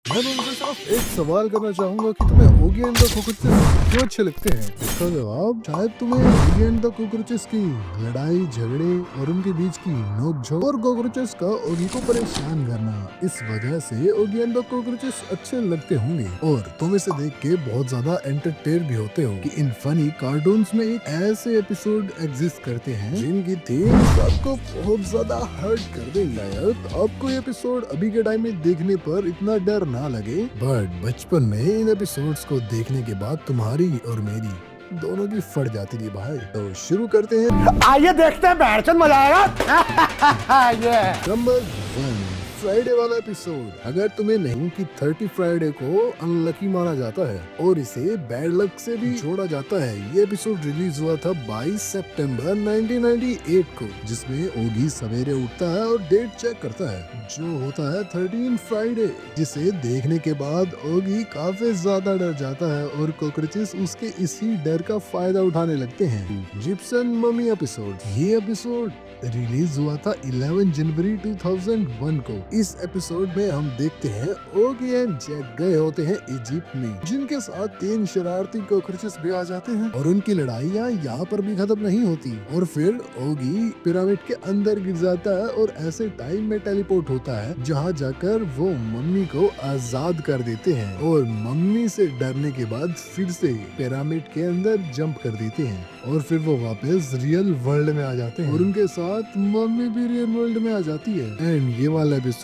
मैं तुमसे सिर्फ एक सवाल करना चाहूंगा कि तुम्हें ओगी एंड द कॉकरोचेस क्यों अच्छे लगते हैं। इसका जवाब शायद तुम्हें ओगी एंड द कॉकरोचेस की लड़ाई झगड़े और उनके बीच की नोकझोंक और कॉकरोचेस का ओगी को परेशान करना, इस वजह से ओगी एंड द कॉकरोचेस अच्छे लगते होंगे। और तुम इसे देख के बहुत ज्यादा एंटरटेन भी होते हो कि इन फनी कार्टून्स में एक ऐसे एपिसोड एग्जिस्ट करते हैं जिनकी थीम आपको बहुत ज्यादा हर्ट कर देंगे। शायद आपको ये एपिसोड अभी के टाइम में देखने पर इतना डर ना लगे, बट बचपन में इन एपिसोड्स को देखने के बाद तुम्हारी और मेरी दोनों की फट जाती थी भाई। तो शुरू करते हैं, आइए देखते हैं, बैठचंद मजा आएगा। ये नंबर 1 फ्राइडे वाला एपिसोड। अगर तुम्हें नहीं कि 30 फ्राइडे को अनलकी माना जाता है और इसे बैड लक से भी जोड़ा जाता है। ये एपिसोड रिलीज हुआ था 22 सितंबर 1998 को, जिसमें ओगी सवेरे उठता है और डेट चेक करता है जो होता है 13 फ्राइडे, जिसे देखने के बाद ओगी काफी ज्यादा डर जाता है और कॉकरोचेस उसके इसी डर का फायदा उठाने लगते हैं। Gipson mummy episode. ये एपिसोड रिलीज हुआ था 11 जनवरी 2001 को। इस एपिसोड में हम देखते हैं ओगी एंड जैक गए होते हैं इजिप्ट में, जिनके साथ 3 शरारती कॉकरोचेस भी आ जाते हैं और उनकी लड़ाइयाँ यहाँ पर भी खत्म नहीं होती। और फिर ओगी पिरामिड के अंदर गिर जाता है और ऐसे टाइम में टेलीपोर्ट होता है जहाँ जाकर वो मम्मी को आजाद कर देते हैं और मम्मी से डरने के बाद फिर से पिरामिड के अंदर जंप कर देते हैं और फिर वो वापस रियल वर्ल्ड में आ जाते हैं और उनके साथ मम्मी भी रियल वर्ल्ड में आ जाती है। एंड ये वाला एपिसोड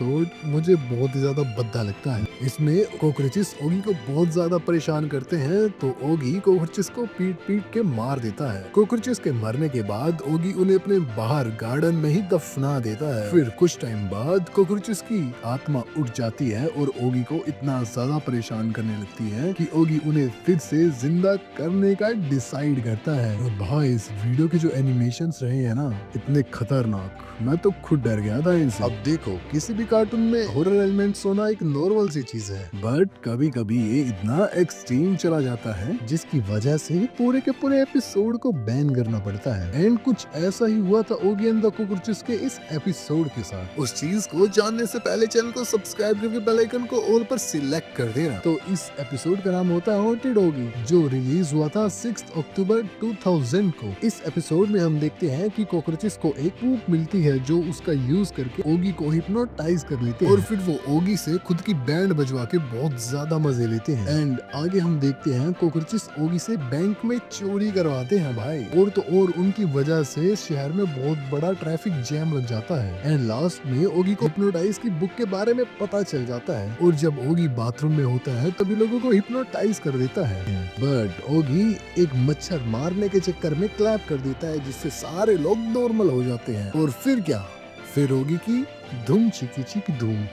मुझे बहुत ही ज्यादा भद्दा लगता है। इसमें कॉकरोचेस ओगी को बहुत ज्यादा परेशान करते हैं तो ओगी कॉकरोचेस को पीट पीट के मार देता है। कॉकरोचेस के मरने के बाद ओगी उन्हें अपने बाहर गार्डन में ही दफना देता है। फिर कुछ टाइम बाद कॉकरोचेस की आत्मा उठ जाती है और ओगी को इतना ज्यादा परेशान करने लगती है कि ओगी उन्हें फिर से जिंदा करने का डिसाइड करता है। और भाई इस वीडियो के जो एनिमेशंस रहे हैं ना, इतने खतरनाक, मैं तो खुद डर गया था इनसे। अब देखो, किसी भी कार्टून में हॉरर एलिमेंट्स होना एक नॉर्मल सी चीज है, बट कभी कभी ये इतना एक्सट्रीम चला जाता है जिसकी वजह से पूरे के पूरे एपिसोड को बैन करना पड़ता है। एंड कुछ ऐसा ही हुआ था ओगी एंड द कॉकरोचेस के इस एपिसोड के साथ। उस चीज को जानने से पहले चैनल को सब्सक्राइब करके बेल आइकन को ऑल पर सिलेक्ट कर देना। तो इस एपिसोड का नाम होता है हॉन्टेड ओगी, जो रिलीज हुआ था 6 अक्टूबर 2000 को। इस एपिसोड में हम देखते हैं कि कॉकरोचेस को एक पूप मिलती है जो उसका यूज करके ओगी को हिप्नोटाइज कर लेते हैं और फिर वो ओगी से खुद की बैंड बजवा के बहुत ज्यादा मजे लेते हैं। एंड आगे हम देखते हैं कॉकरोचेस ओगी से बैंक में चोरी करवाते हैं भाई। और तो और उनकी वजह से शहर में बहुत बड़ा ट्रैफिक जैम लग जाता है। एंड लास्ट में ओगी को हिप्नोटाइज की बुक के बारे में पता चल जाता है और जब ओगी बाथरूम में होता है तभी लोगों को हिप्नोटाइज कर देता है। बट ओगी एक मच्छर मारने के चक्कर में क्लैप कर देता है जिससे सारे लोग नॉर्मल हो जाते हैं। और फिर क्या, फिर ओगी की धूम चिकी चिकी धूम।